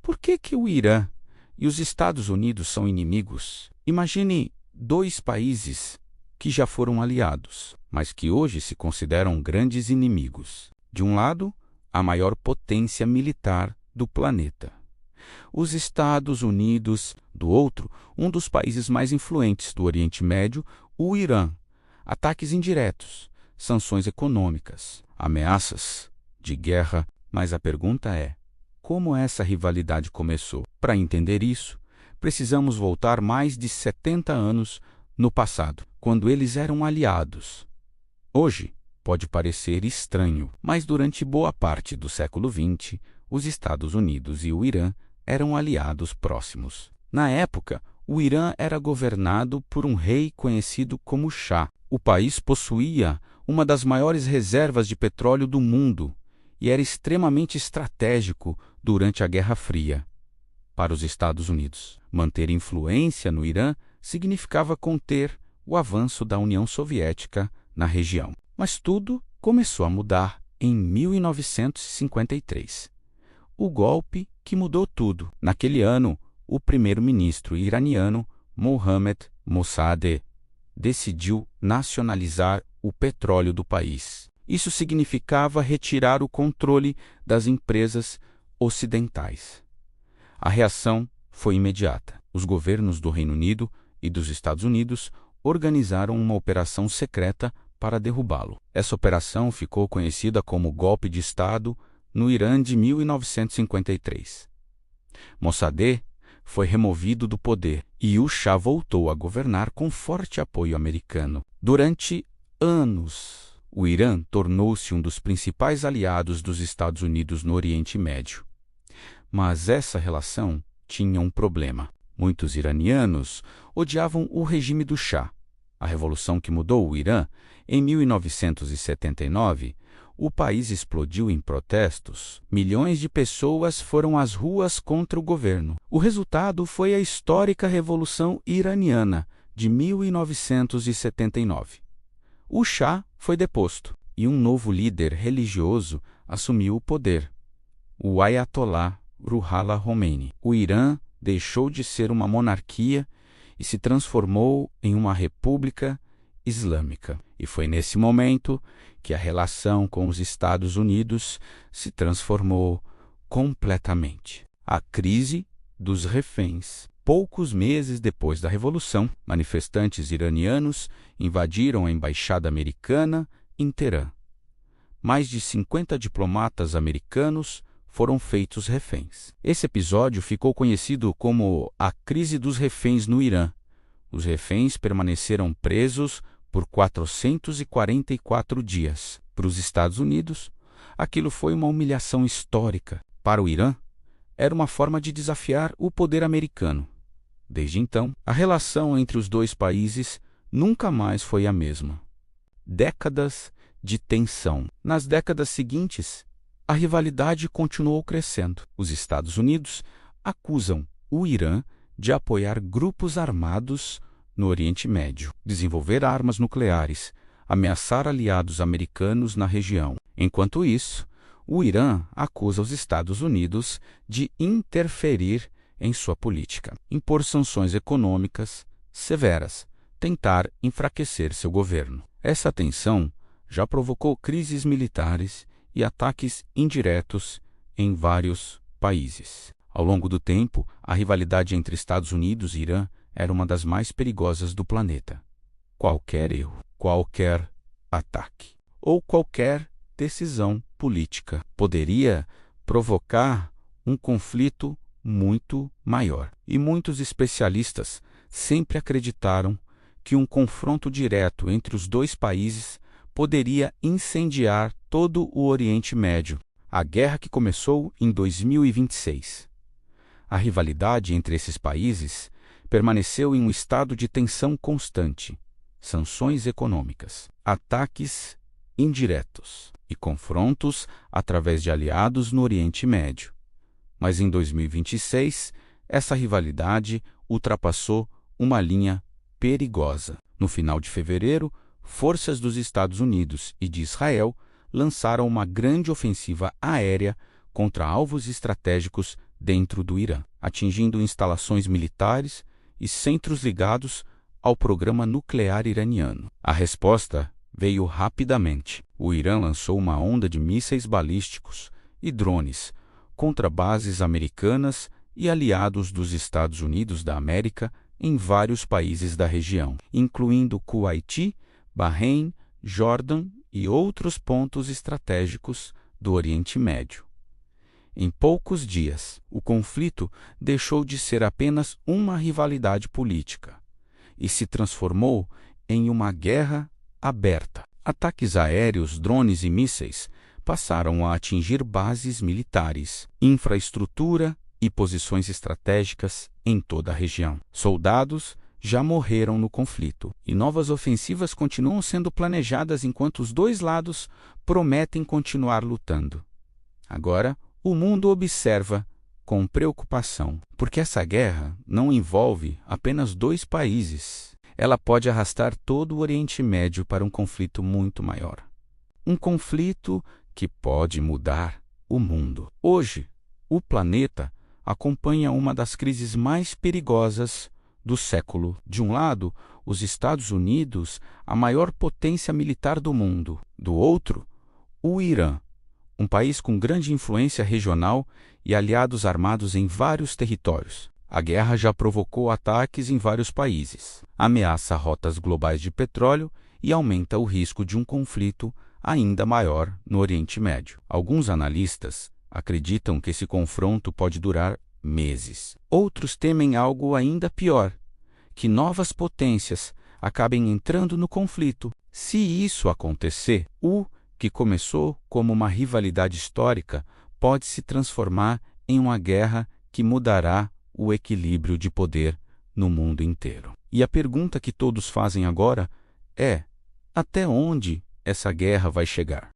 Por que o Irã e os Estados Unidos são inimigos? Imagine dois países que já foram aliados, mas que hoje se consideram grandes inimigos. De um lado, a maior potência militar do planeta. Os Estados Unidos, do outro, um dos países mais influentes do Oriente Médio, o Irã. Ataques indiretos, sanções econômicas, ameaças de guerra. Mas a pergunta é: como essa rivalidade começou? Para entender isso, precisamos voltar mais de 70 anos no passado, quando eles eram aliados. Hoje, pode parecer estranho, mas durante boa parte do século XX, os Estados Unidos e o Irã eram aliados próximos. Na época, o Irã era governado por um rei conhecido como Shah. O país possuía uma das maiores reservas de petróleo do mundo e era extremamente estratégico durante a Guerra Fria. Para os Estados Unidos, manter influência no Irã significava conter o avanço da União Soviética na região. Mas tudo começou a mudar em 1953. O golpe que mudou tudo. Naquele ano, o primeiro-ministro iraniano Mohammad Mossadegh decidiu nacionalizar o petróleo do país. Isso significava retirar o controle das empresas ocidentais. A reação foi imediata. Os governos do Reino Unido e dos Estados Unidos organizaram uma operação secreta para derrubá-lo. Essa operação ficou conhecida como Golpe de Estado no Irã de 1953. Mossadegh foi removido do poder e o Shah voltou a governar com forte apoio americano. Durante anos, o Irã tornou-se um dos principais aliados dos Estados Unidos no Oriente Médio. Mas essa relação tinha um problema. Muitos iranianos odiavam o regime do Shah. A revolução que mudou o Irã, em 1979, o país explodiu em protestos. Milhões de pessoas foram às ruas contra o governo. O resultado foi a histórica Revolução Iraniana de 1979. O Shah foi deposto e um novo líder religioso assumiu o poder, o Ayatollah Ruhollah Khomeini. O Irã deixou de ser uma monarquia e se transformou em uma república islâmica. E foi nesse momento que a relação com os Estados Unidos se transformou completamente. A crise dos reféns. Poucos meses depois da Revolução, manifestantes iranianos invadiram a embaixada americana em Teherã. Mais de 50 diplomatas americanos foram feitos reféns. Esse episódio ficou conhecido como a Crise dos Reféns no Irã. Os reféns permaneceram presos por 444 dias. Para os Estados Unidos, aquilo foi uma humilhação histórica. Para o Irã, era uma forma de desafiar o poder americano. Desde então, a relação entre os dois países nunca mais foi a mesma. Décadas de tensão. Nas décadas seguintes, a rivalidade continuou crescendo. Os Estados Unidos acusam o Irã de apoiar grupos armados no Oriente Médio, desenvolver armas nucleares, ameaçar aliados americanos na região. Enquanto isso, o Irã acusa os Estados Unidos de interferir em sua política, impor sanções econômicas severas, tentar enfraquecer seu governo. Essa tensão já provocou crises militares e ataques indiretos em vários países. Ao longo do tempo, a rivalidade entre Estados Unidos e Irã era uma das mais perigosas do planeta. Qualquer erro, qualquer ataque ou qualquer decisão política poderia provocar um conflito muito maior. E muitos especialistas sempre acreditaram que um confronto direto entre os dois países poderia incendiar todo o Oriente Médio. A guerra que começou em 2026. A rivalidade entre esses países permaneceu em um estado de tensão constante, sanções econômicas, ataques indiretos e confrontos através de aliados no Oriente Médio. Mas em 2026, essa rivalidade ultrapassou uma linha perigosa. No final de fevereiro, forças dos Estados Unidos e de Israel lançaram uma grande ofensiva aérea contra alvos estratégicos dentro do Irã, atingindo instalações militares e centros ligados ao programa nuclear iraniano. A resposta veio rapidamente. O Irã lançou uma onda de mísseis balísticos e drones contra bases americanas e aliados dos Estados Unidos da América em vários países da região, incluindo Kuwait, Bahrein, Jordão e outros pontos estratégicos do Oriente Médio. Em poucos dias, o conflito deixou de ser apenas uma rivalidade política e se transformou em uma guerra aberta. Ataques aéreos, drones e mísseis passaram a atingir bases militares, infraestrutura e posições estratégicas em toda a região. Soldados já morreram no conflito e novas ofensivas continuam sendo planejadas enquanto os dois lados prometem continuar lutando. Agora, o mundo observa com preocupação, porque essa guerra não envolve apenas dois países. Ela pode arrastar todo o Oriente Médio para um conflito muito maior. Um conflito que pode mudar o mundo. Hoje, o planeta acompanha uma das crises mais perigosas do século. De um lado, os Estados Unidos, a maior potência militar do mundo. Do outro, o Irã, um país com grande influência regional e aliados armados em vários territórios. A guerra já provocou ataques em vários países, ameaça rotas globais de petróleo e aumenta o risco de um conflito ainda maior no Oriente Médio. Alguns analistas acreditam que esse confronto pode durar meses. Outros temem algo ainda pior, que novas potências acabem entrando no conflito. Se isso acontecer, o que começou como uma rivalidade histórica pode se transformar em uma guerra que mudará o equilíbrio de poder no mundo inteiro. E a pergunta que todos fazem agora é: até onde essa guerra vai chegar?